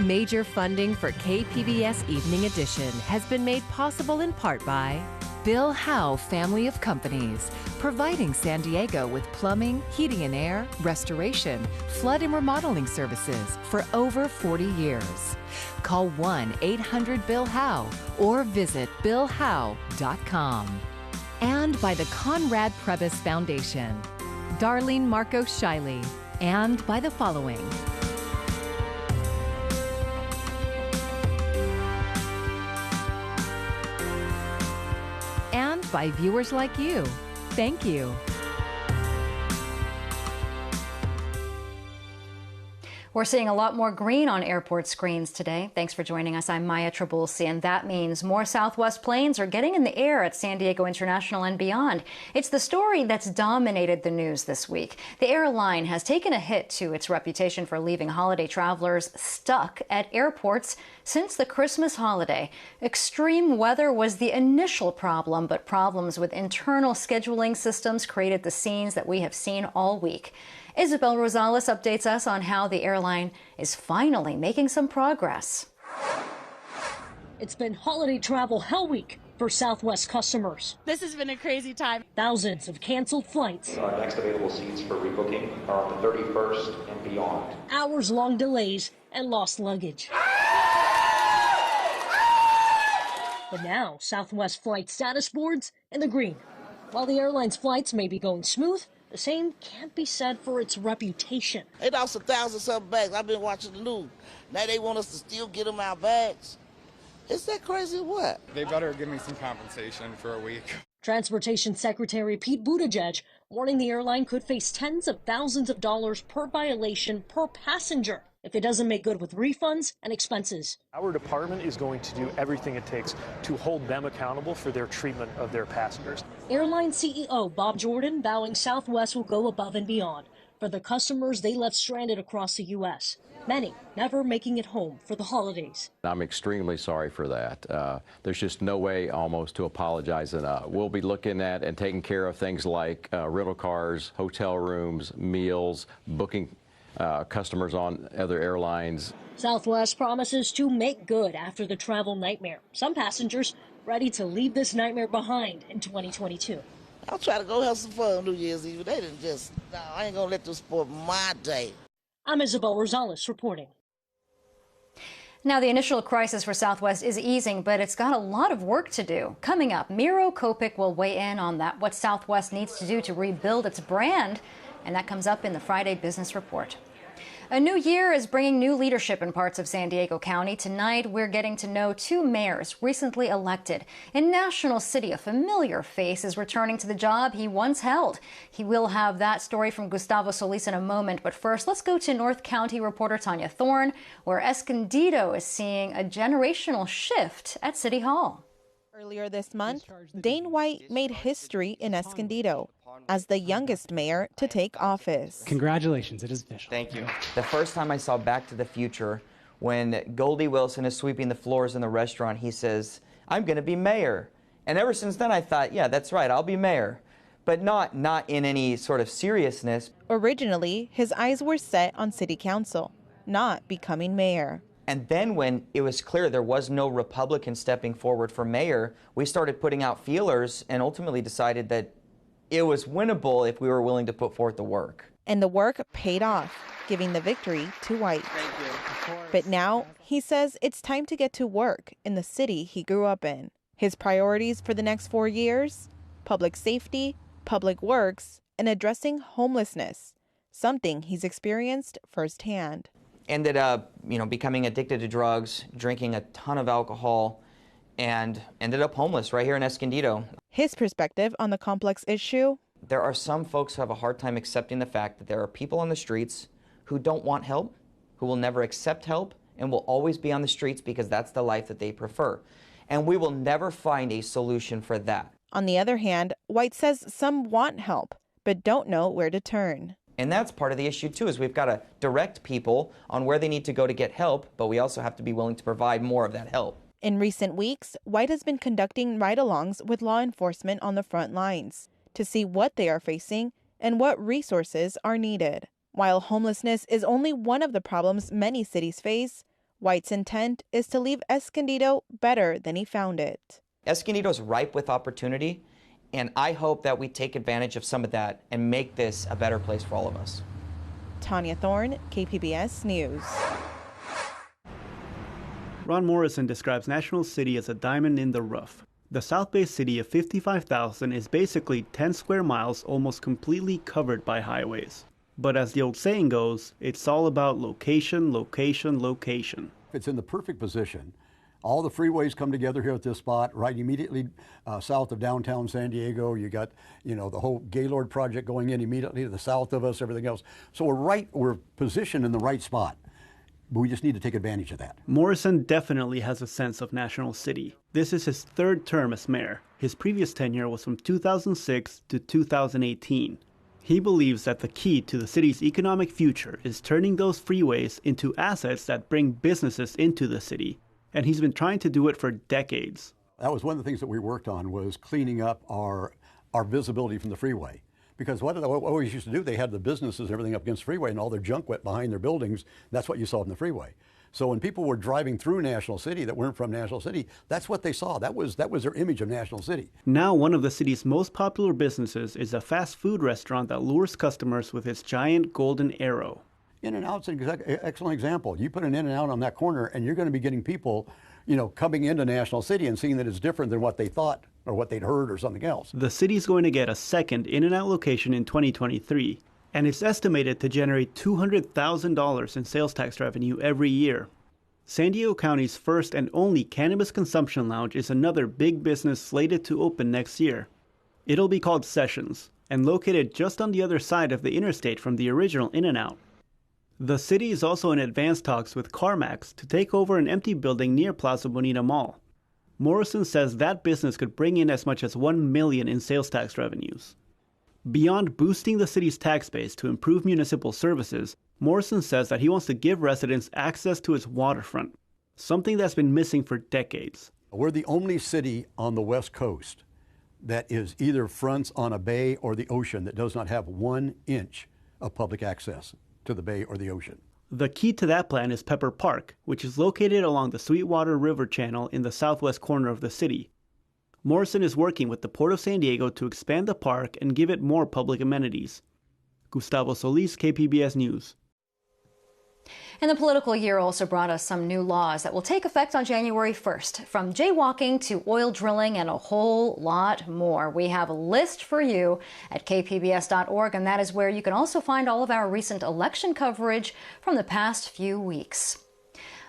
Major funding for KPBS Evening Edition has been made possible in part by Bill Howe Family of Companies, providing San Diego with plumbing, heating and air, restoration, flood and remodeling services for over 40 years. Call 1-800-BILL-HOWE or visit billhowe.com. And by the Conrad Prebys Foundation, Darlene Marcos Shiley, and by the following. And by viewers like you. Thank you. We're seeing a lot more green on airport screens today. Thanks for joining us. I'm Maya Trabulsi, and that means more Southwest planes are getting in the air at San Diego International and beyond. It's the story that's dominated the news this week. The airline has taken a hit to its reputation for leaving holiday travelers stuck at airports since the Christmas holiday. Extreme weather was the initial problem, but problems with internal scheduling systems created the scenes that we have seen all week. Isabel Rosales updates us on how the airline is finally making some progress. It's been holiday travel hell week for Southwest customers. This has been a crazy time. Thousands of canceled flights. Our next available seats for rebooking are on the 31st and beyond. Hours-long delays and lost luggage. But now, Southwest flight status boards in the green. While the airline's flights may be going smooth, the same can't be said for its reputation. They lost 1,000-something bags. I've been watching the news. Now they want us to still get them our bags. Is that crazy or what? They better give me some compensation for a week. Transportation Secretary Pete Buttigieg warning the airline could face tens of thousands of dollars per violation per passenger if it doesn't make good with refunds and expenses. Our department is going to do everything it takes to hold them accountable for their treatment of their passengers. Airline CEO Bob Jordan vowing Southwest will go above and beyond for the customers they left stranded across the U.S., many never making it home for the holidays. I'm extremely sorry for that. There's just no way almost to apologize enough. We'll be looking at and taking care of things like rental cars, hotel rooms, meals, booking customers on other airlines. Southwest promises to make good after the travel nightmare. Some passengers ready to leave this nightmare behind in 2022. I'll try to go have some fun on New Year's Eve. They didn't just, no, I ain't gonna let them spoil my day. I'm Isabel Rosales reporting. Now, the initial crisis for Southwest is easing, but it's got a lot of work to do. Coming up, Miro Kopik will weigh in on that, what Southwest needs to do to rebuild its brand, and that comes up in the Friday Business Report. A new year is bringing new leadership in parts of San Diego County. Tonight, we're getting to know two mayors recently elected. In National City, a familiar face is returning to the job he once held. He will have that story from Gustavo Solis in a moment. But first, let's go to North County reporter Tanya Thorne, where Escondido is seeing a generational shift at City Hall. Earlier this month, Dane White made history in Escondido as the youngest mayor to take office. Congratulations, it is official. Thank you. The first time I saw Back to the Future, when Goldie Wilson is sweeping the floors in the restaurant, he says, "I'm going to be mayor." And ever since then I thought, yeah, that's right, I'll be mayor. But not in any sort of seriousness. Originally, his eyes were set on city council, not becoming mayor. And then when it was clear there was no Republican stepping forward for mayor, we started putting out feelers and ultimately decided that it was winnable if we were willing to put forth the work. And the work paid off, giving the victory to White. Thank you. But now, he says it's time to get to work in the city he grew up in. His priorities for the next 4 years? Public safety, public works, and addressing homelessness, something he's experienced firsthand. Ended up, becoming addicted to drugs, drinking a ton of alcohol, and ended up homeless right here in Escondido. His perspective on the complex issue? There are some folks who have a hard time accepting the fact that there are people on the streets who don't want help, who will never accept help, and will always be on the streets because that's the life that they prefer. And we will never find a solution for that. On the other hand, White says some want help, but don't know where to turn. And that's part of the issue, too, is we've got to direct people on where they need to go to get help, but we also have to be willing to provide more of that help. In recent weeks, White has been conducting ride-alongs with law enforcement on the front lines to see what they are facing and what resources are needed. While homelessness is only one of the problems many cities face, White's intent is to leave Escondido better than he found it. Escondido is ripe with opportunity, and I hope that we take advantage of some of that and make this a better place for all of us. Tanya Thorne, KPBS News. Ron Morrison describes National City as a diamond in the rough. The South Bay city of 55,000 is basically 10 square miles almost completely covered by highways. But as the old saying goes, it's all about location, location, location. It's in the perfect position. All the freeways come together here at this spot, right immediately south of downtown San Diego. You got, the whole Gaylord project going in immediately to the south of us, everything else. So we're positioned in the right spot. But we just need to take advantage of that. Morrison definitely has a sense of National City. This is his third term as mayor. His previous tenure was from 2006 to 2018. He believes that the key to the city's economic future is turning those freeways into assets that bring businesses into the city. And he's been trying to do it for decades. That was one of the things that we worked on, was cleaning up our visibility from the freeway. Because what they always used to do, they had the businesses and everything up against the freeway and all their junk went behind their buildings. That's what you saw from the freeway. So when people were driving through National City that weren't from National City, that's what they saw. That was their image of National City. Now one of the city's most popular businesses is a fast food restaurant that lures customers with its giant golden arrow. In-N-Out's an excellent example. You put an In-N-Out on that corner and you're going to be getting people, coming into National City and seeing that it's different than what they thought or what they'd heard or something else. The city's going to get a second In-N-Out location in 2023, and it's estimated to generate $200,000 in sales tax revenue every year. San Diego County's first and only cannabis consumption lounge is another big business slated to open next year. It'll be called Sessions, and located just on the other side of the interstate from the original In-N-Out. The city is also in advanced talks with CarMax to take over an empty building near Plaza Bonita Mall. Morrison says that business could bring in as much as $1 million in sales tax revenues. Beyond boosting the city's tax base to improve municipal services, Morrison says that he wants to give residents access to its waterfront, something that's been missing for decades. We're the only city on the West Coast that is either fronts on a bay or the ocean that does not have 1 inch of public access to the bay or the ocean. The key to that plan is Pepper Park, which is located along the Sweetwater River Channel in the southwest corner of the city. Morrison is working with the Port of San Diego to expand the park and give it more public amenities. Gustavo Solis, KPBS News. And the political year also brought us some new laws that will take effect on January 1st, from jaywalking to oil drilling and a whole lot more. We have a list for you at kpbs.org, and that is where you can also find all of our recent election coverage from the past few weeks.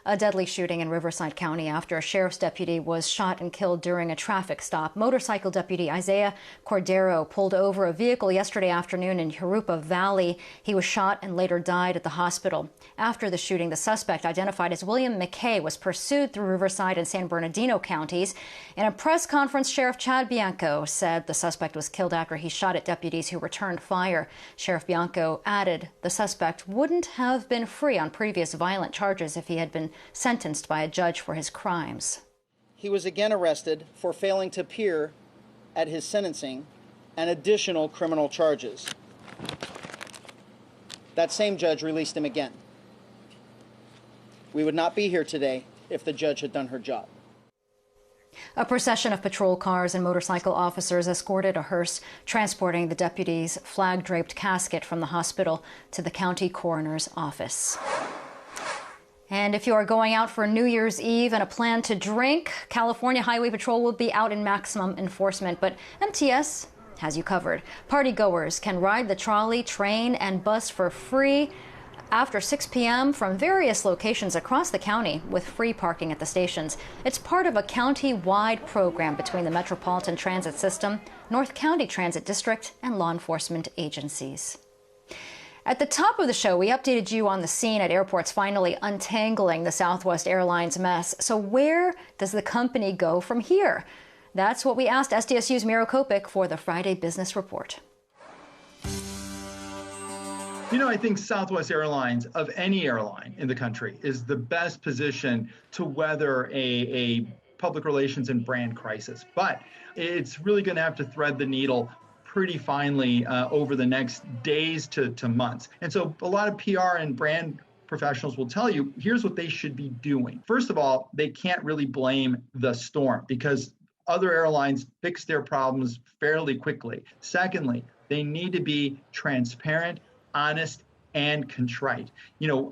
A deadly shooting in Riverside County after a sheriff's deputy was shot and killed during a traffic stop. Motorcycle deputy Isaiah Cordero pulled over a vehicle yesterday afternoon in Jurupa Valley. He was shot and later died at the hospital. After the shooting, the suspect, identified as William McKay, was pursued through Riverside and San Bernardino counties. In a press conference, Sheriff Chad Bianco said the suspect was killed after he shot at deputies who returned fire. Sheriff Bianco added the suspect wouldn't have been free on previous violent charges if he had been sentenced by a judge for his crimes. He was again arrested for failing to appear at his sentencing and additional criminal charges. That same judge released him again. We would not be here today if the judge had done her job. A procession of patrol cars and motorcycle officers escorted a hearse transporting the deputy's flag-draped casket from the hospital to the county coroner's office. And if you are going out for New Year's Eve and a plan to drink, California Highway Patrol will be out in maximum enforcement, but MTS has you covered. Partygoers can ride the trolley, train, and bus for free after 6 p.m. from various locations across the county with free parking at the stations. It's part of a county-wide program between the Metropolitan Transit System, North County Transit District, and law enforcement agencies. At the top of the show, we updated you on the scene at airports finally untangling the Southwest Airlines mess. So where does the company go from here? That's what we asked SDSU's Miro Kopik for the Friday Business Report. I think Southwest Airlines, of any airline in the country, is the best position to weather a public relations and brand crisis. But it's really going to have to thread the needle pretty finely over the next days to months. And so a lot of PR and brand professionals will tell you, here's what they should be doing. First of all, they can't really blame the storm because other airlines fix their problems fairly quickly. Secondly, they need to be transparent, honest, and contrite.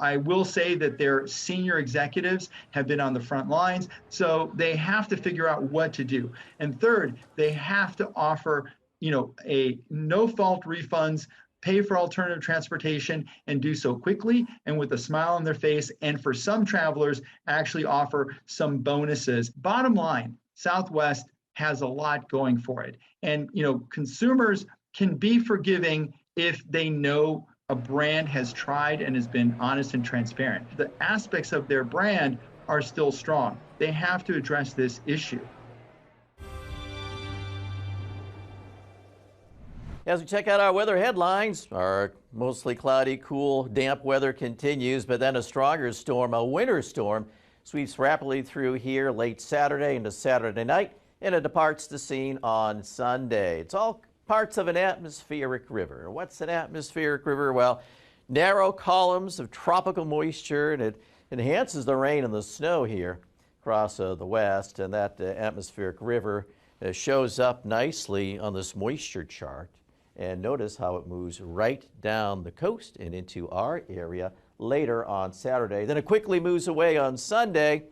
I will say that their senior executives have been on the front lines, so they have to figure out what to do. And third, they have to offer, a no-fault refunds, pay for alternative transportation, and do so quickly and with a smile on their face. And for some travelers, actually offer some bonuses. Bottom line, Southwest has a lot going for it. And, consumers can be forgiving if they know a brand has tried and has been honest and transparent. The aspects of their brand are still strong. They have to address this issue. As we check out our weather headlines, our mostly cloudy, cool, damp weather continues, but then a stronger storm, a winter storm, sweeps rapidly through here late Saturday into Saturday night, and it departs the scene on Sunday. It's all parts of an atmospheric river. What's an atmospheric river? Well, narrow columns of tropical moisture, and it enhances the rain and the snow here across the west, and that atmospheric river shows up nicely on this moisture chart. And notice how it moves right down the coast and into our area later on Saturday. Then it quickly moves away on Sunday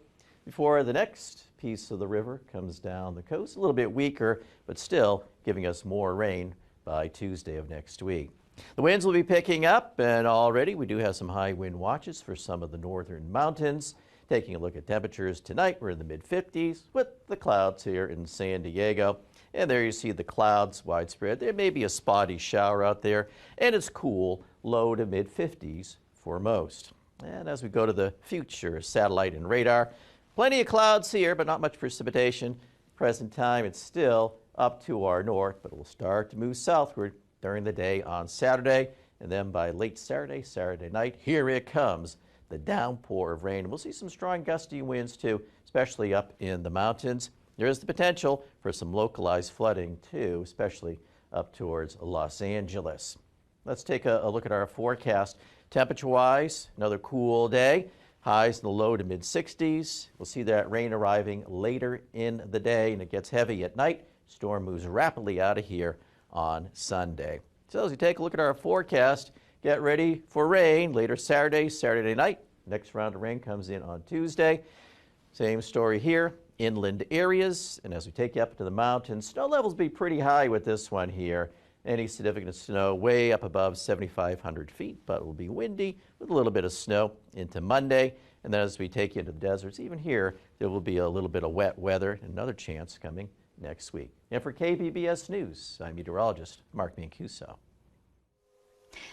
before the next piece of the river comes down the coast, a little bit weaker, but still giving us more rain by Tuesday of next week. The winds will be picking up, and already we do have some high wind watches for some of the northern mountains. Taking a look at temperatures tonight, we're in the mid-50s with the clouds here in San Diego. And there you see the clouds widespread. There may be a spotty shower out there, and it's cool, low to mid-50s for most. And as we go to the future satellite and radar, plenty of clouds here, but not much precipitation. Present time, it's still up to our north, but it will start to move southward during the day on Saturday. And then by late Saturday night, here it comes, the downpour of rain. We'll see some strong gusty winds too, especially up in the mountains. There is the potential for some localized flooding too, especially up towards Los Angeles. Let's take a look at our forecast. Temperature-wise, another cool day. Highs in the low to mid-60s. We'll see that rain arriving later in the day, and it gets heavy at night. Storm moves rapidly out of here on Sunday. So as we take a look at our forecast, get ready for rain later Saturday night. Next round of rain comes in on Tuesday. Same story here. Inland areas, and as we take you up to the mountains, snow levels be pretty high with this one here. Any significant snow way up above 7,500 feet, but it will be windy with a little bit of snow into Monday. And then as we take you into the deserts, even here, there will be a little bit of wet weather. Another chance coming next week. And for KPBS News, I'm meteorologist Mark Mancuso.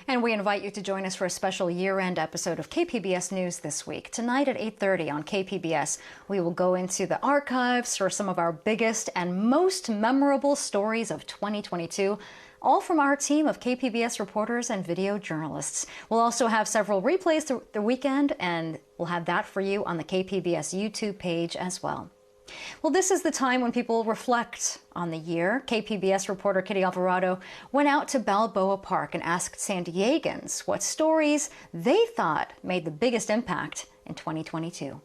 And we invite you to join us for a special year-end episode of KPBS News this week. Tonight at 8:30 on KPBS, we will go into the archives for some of our biggest and most memorable stories of 2022, all from our team of KPBS reporters and video journalists. We'll also have several replays through the weekend, and we'll have that for you on the KPBS YouTube page as well. Well, this is the time when people reflect on the year. KPBS reporter Kitty Alvarado went out to Balboa Park and asked San Diegans what stories they thought made the biggest impact in 2022.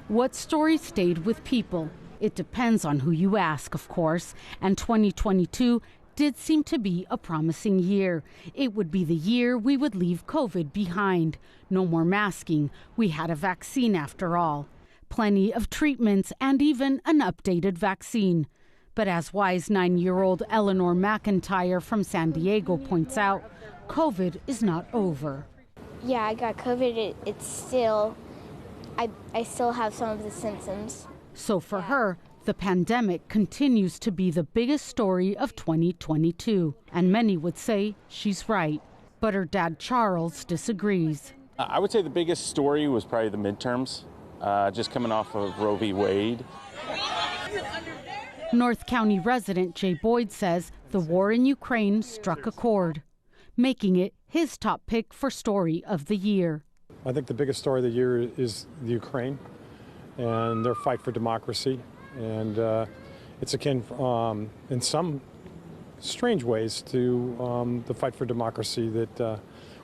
What stories stayed with people? It depends on who you ask, of course, and 2022 did seem to be a promising year. It would be the year we would leave COVID behind. No more masking. We had a vaccine after all. Plenty of treatments and even an updated vaccine. But as wise 9-year-old Eleanor McIntyre from San Diego points out, COVID is not over. Yeah, I got COVID. It's still, I still have some of the symptoms. So for her, the pandemic continues to be the biggest story of 2022. And many would say she's right. But her dad, Charles, disagrees. I would say the biggest story was probably the midterms, just coming off of Roe v. Wade. North County resident Jay Boyd says the war in Ukraine struck a chord, making it his top pick for story of the year. I think the biggest story of the year is the Ukraine and their fight for democracy. And it's akin, in some strange ways, to the fight for democracy that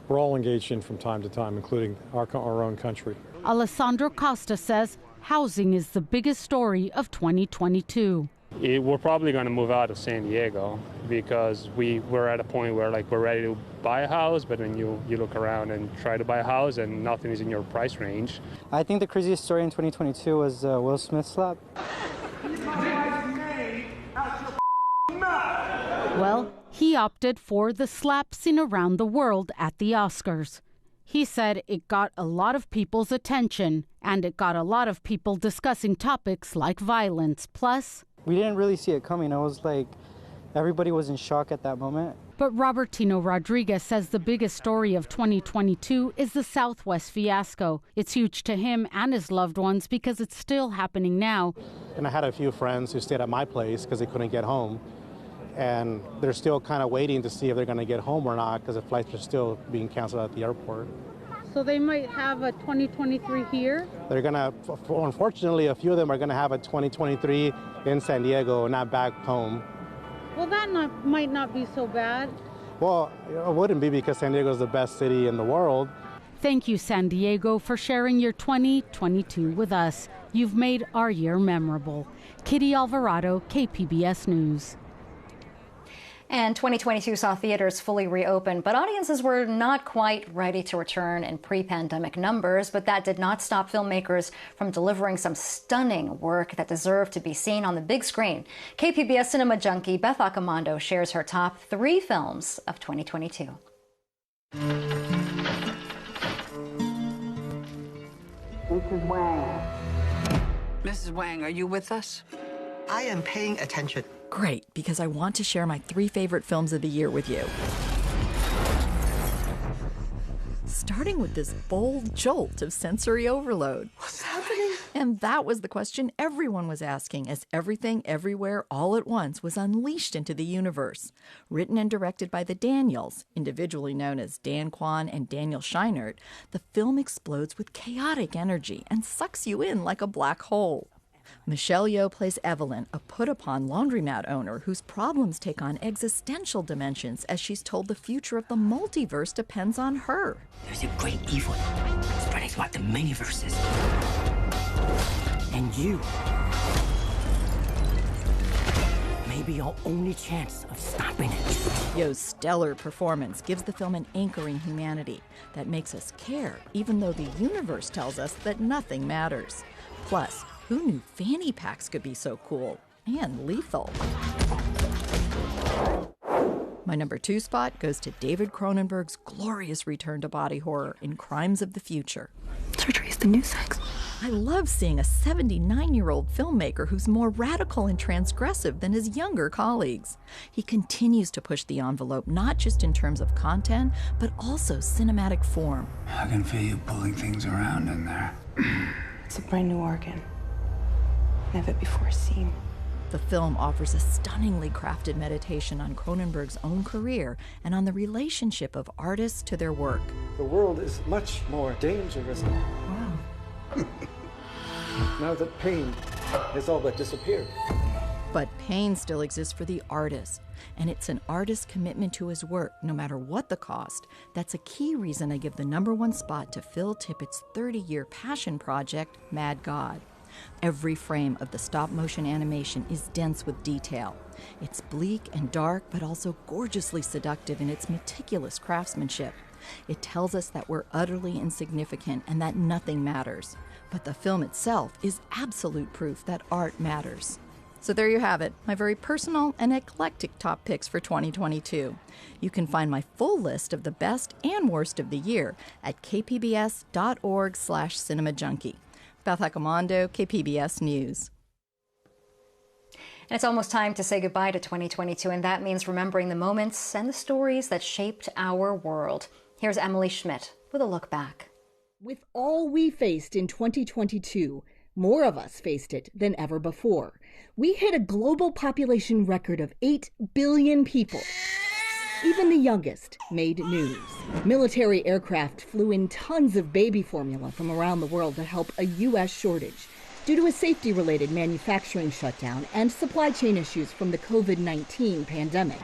we're all engaged in from time to time, including our own country. Alessandro Costa says housing is the biggest story of 2022. We're probably going to move out of San Diego because we're at a point where we're ready to buy a house, but then you look around and try to buy a house and nothing is in your price range. I think the craziest story in 2022 was Will Smith's slap. Well, he opted for the slap seen around the world at the Oscars. He said it got a lot of people's attention, and it got a lot of people discussing topics like violence. Plus, we didn't really see it coming. I was like, everybody was in shock at that moment. But Robertino Rodriguez says the biggest story of 2022 is the Southwest fiasco. It's huge to him and his loved ones because it's still happening now. And I had a few friends who stayed at my place because they couldn't get home. And they're still kind of waiting to see if they're going to get home or not because the flights are still being canceled at the airport. So they might have a 2023 here? They're going to, unfortunately, a few of them are going to have a 2023 in San Diego, not back home. Well, that might not be so bad. Well, it wouldn't be because San Diego is the best city in the world. Thank you, San Diego, for sharing your 2022 with us. You've made our year memorable. Kitty Alvarado, KPBS News. And 2022 saw theaters fully reopen, but audiences were not quite ready to return in pre-pandemic numbers. But that did not stop filmmakers from delivering some stunning work that deserved to be seen on the big screen. KPBS cinema junkie Beth Accomando shares her top 3 films of 2022. Mrs. Wang. Mrs. Wang, are you with us? I am paying attention. Great, because I want to share my 3 favorite films of the year with you. Starting with this bold jolt of sensory overload. What's happening? And that was the question everyone was asking as Everything, Everywhere, All at Once was unleashed into the universe. Written and directed by the Daniels, individually known as Dan Kwan and Daniel Scheinert, the film explodes with chaotic energy and sucks you in like a black hole. Michelle Yeoh plays Evelyn, a put-upon laundromat owner whose problems take on existential dimensions as she's told the future of the multiverse depends on her. There's a great evil spreading throughout the many verses. And you may be our only chance of stopping it. Yeoh's stellar performance gives the film an anchoring humanity that makes us care, even though the universe tells us that nothing matters. Plus, who knew fanny packs could be so cool and lethal? My number 2 spot goes to David Cronenberg's glorious return to body horror in Crimes of the Future. Surgery is the new sex. I love seeing a 79-year-old filmmaker who's more radical and transgressive than his younger colleagues. He continues to push the envelope, not just in terms of content, but also cinematic form. I can feel you pulling things around in there. It's a brand new organ. Never before seen. The film offers a stunningly crafted meditation on Cronenberg's own career and on the relationship of artists to their work. The world is much more dangerous Wow. now that pain has all but disappeared. But pain still exists for the artist, and it's an artist's commitment to his work, no matter what the cost. That's a key reason I give the number 1 spot to Phil Tippett's 30-year passion project, Mad God. Every frame of the stop-motion animation is dense with detail. It's bleak and dark, but also gorgeously seductive in its meticulous craftsmanship. It tells us that we're utterly insignificant and that nothing matters. But the film itself is absolute proof that art matters. So there you have it, my very personal and eclectic top picks for 2022. You can find my full list of the best and worst of the year at kpbs.org/cinemajunkie. Beth Accomando, KPBS News. And it's almost time to say goodbye to 2022, and that means remembering the moments and the stories that shaped our world. Here's Emily Schmidt with a look back. With all we faced in 2022, more of us faced it than ever before. We hit a global population record of 8 billion people. Even the youngest made news. Military aircraft flew in tons of baby formula from around the world to help a U.S. shortage due to a safety-related manufacturing shutdown and supply chain issues from the COVID-19 pandemic.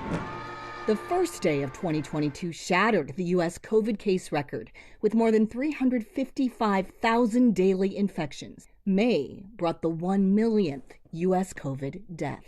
The first day of 2022 shattered the U.S. COVID case record with more than 355,000 daily infections. May brought the 1 millionth U.S. COVID death.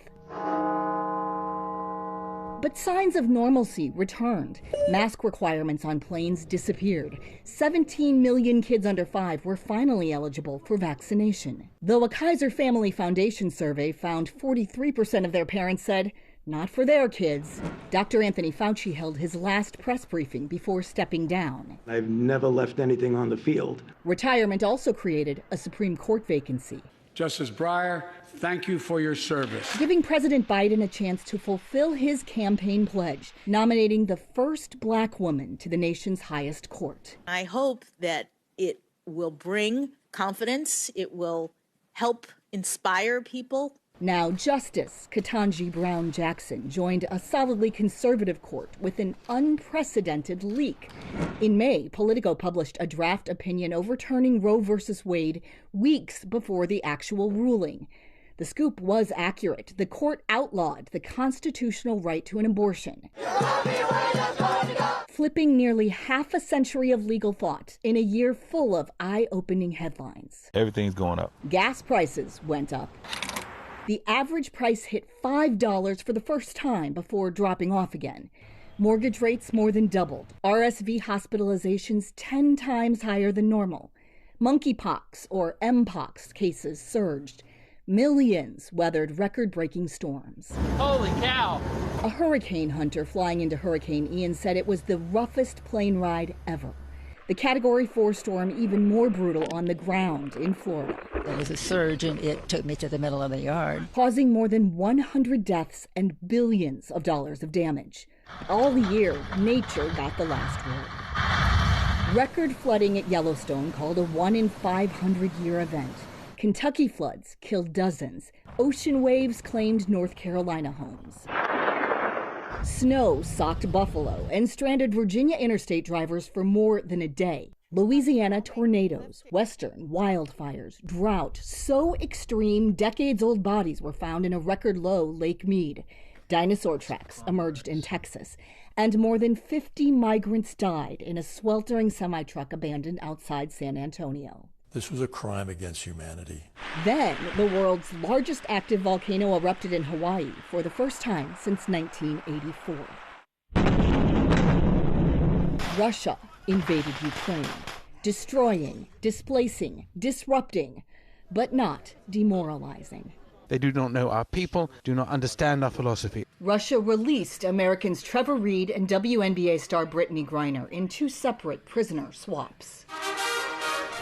But signs of normalcy returned. Mask requirements on planes disappeared. 17 million kids under 5 were finally eligible for vaccination. Though a Kaiser Family Foundation survey found 43% of their parents said, not for their kids. Dr. Anthony Fauci held his last press briefing before stepping down. I've never left anything on the field. Retirement also created a Supreme Court vacancy. Justice Breyer, thank you for your service. Giving President Biden a chance to fulfill his campaign pledge, nominating the first black woman to the nation's highest court. I hope that it will bring confidence, it will help inspire people. Now, Justice Ketanji Brown Jackson joined a solidly conservative court with an unprecedented leak. In May, Politico published a draft opinion overturning Roe v. Wade weeks before the actual ruling. The scoop was accurate. The court outlawed the constitutional right to an abortion, flipping nearly half a century of legal thought in a year full of eye-opening headlines. Everything's going up. Gas prices went up. The average price hit $5 for the first time before dropping off again. Mortgage rates more than doubled. RSV hospitalizations 10 times higher than normal. Monkeypox, or Mpox, cases surged. Millions weathered record-breaking storms. Holy cow! A hurricane hunter flying into Hurricane Ian said it was the roughest plane ride ever. The Category 4 storm even more brutal on the ground in Florida. There was a surge and it took me to the middle of the yard, causing more than 100 deaths and billions of dollars of damage. All year, nature got the last word. Record flooding at Yellowstone called a 1 in 500-year event. Kentucky floods killed dozens. Ocean waves claimed North Carolina homes. Snow socked Buffalo and stranded Virginia interstate drivers for more than a day. Louisiana tornadoes, western wildfires, drought so extreme decades-old bodies were found in a record-low Lake Mead. Dinosaur tracks emerged in Texas, and more than 50 migrants died in a sweltering semi-truck abandoned outside San Antonio. This was a crime against humanity. Then, the world's largest active volcano erupted in Hawaii for the first time since 1984. Russia invaded Ukraine, destroying, displacing, disrupting, but not demoralizing. They do not know our people, do not understand our philosophy. Russia released Americans Trevor Reed and WNBA star Brittany Griner in 2 separate prisoner swaps.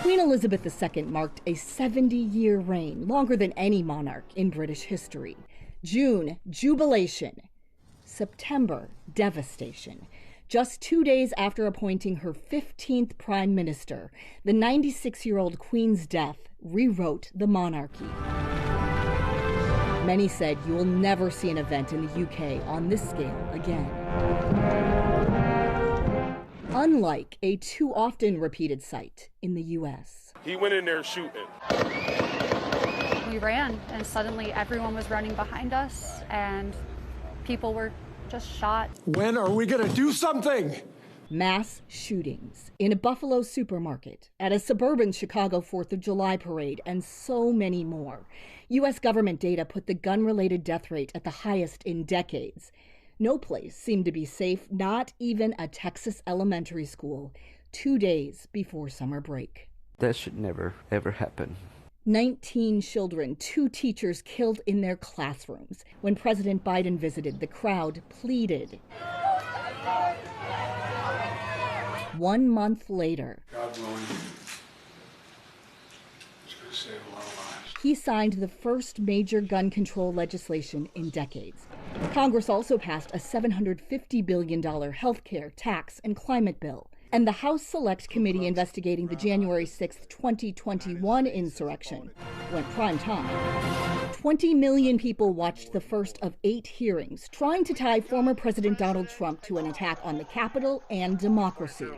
Queen Elizabeth II marked a 70-year reign, longer than any monarch in British history. June, jubilation. September, devastation. Just 2 days after appointing her 15th prime minister, the 96-year-old Queen's death rewrote the monarchy. Many said you will never see an event in the UK on this scale again. Unlike a too often repeated sight in the U.S. He went in there shooting. We ran, and suddenly everyone was running behind us, and people were just shot. When are we going to do something? Mass shootings in a Buffalo supermarket, at a suburban Chicago 4th of July parade, and so many more. U.S. government data put the gun-related death rate at the highest in decades. No place seemed to be safe, not even a Texas elementary school, 2 days before summer break. That should never, ever happen. 19 children, 2 teachers killed in their classrooms. When President Biden visited, the crowd pleaded. 1 month later, God willing, it's going to save a lot of lives. He signed the first major gun control legislation in decades. Congress also passed a $750 billion health care, tax, and climate bill. And the House Select Committee investigating the January 6, 2021 insurrection went prime time. 20 million people watched the first of 8 hearings trying to tie former President Donald Trump to an attack on the Capitol and democracy.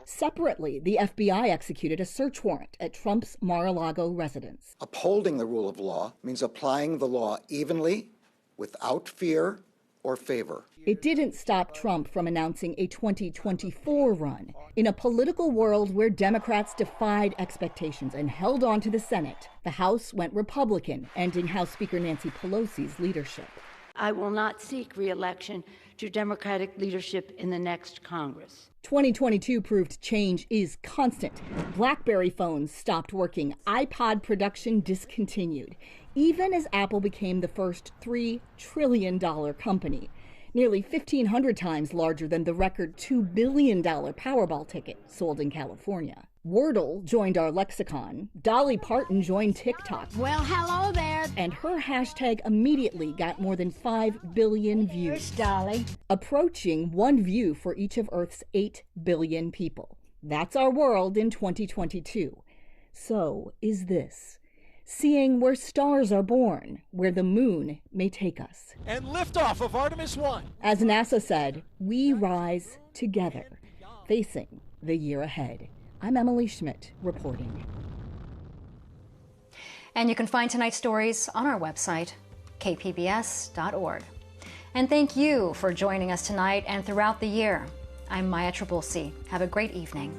Separately, the FBI executed a search warrant at Trump's Mar-a-Lago residence. Upholding the rule of law means applying the law evenly, without fear or favor. It didn't stop Trump from announcing a 2024 run. In a political world where Democrats defied expectations and held on to the Senate, the House went Republican, ending House Speaker Nancy Pelosi's leadership. I will not seek re-election to Democratic leadership in the next Congress. 2022 proved change is constant. BlackBerry phones stopped working, iPod production discontinued, even as Apple became the first $3 trillion company, nearly 1,500 times larger than the record $2 billion Powerball ticket sold in California. Wordle joined our lexicon, Dolly Parton joined TikTok. Well, hello there. And her hashtag immediately got more than 5 billion views. Here's Dolly. Approaching 1 view for each of Earth's 8 billion people. That's our world in 2022. So is this. Seeing where stars are born, where the moon may take us. And liftoff of Artemis 1. As NASA said, we rise together, facing the year ahead. I'm Emily Schmidt reporting. And you can find tonight's stories on our website, kpbs.org. And thank you for joining us tonight and throughout the year. I'm Maya Trabulsi. Have a great evening.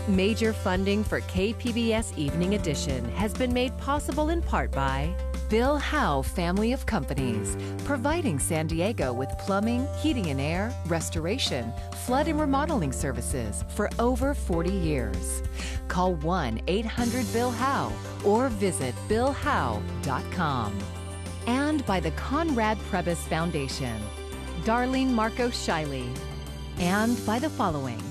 Major funding for KPBS Evening Edition has been made possible in part by Bill Howe Family of Companies, providing San Diego with plumbing, heating and air, restoration, flood and remodeling services for over 40 years. Call 1-800-BILL-HOWE or visit billhowe.com. And by the Conrad Prebys Foundation, Darlene Marco Shiley. And by the following: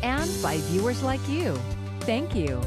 and by viewers like you. Thank you.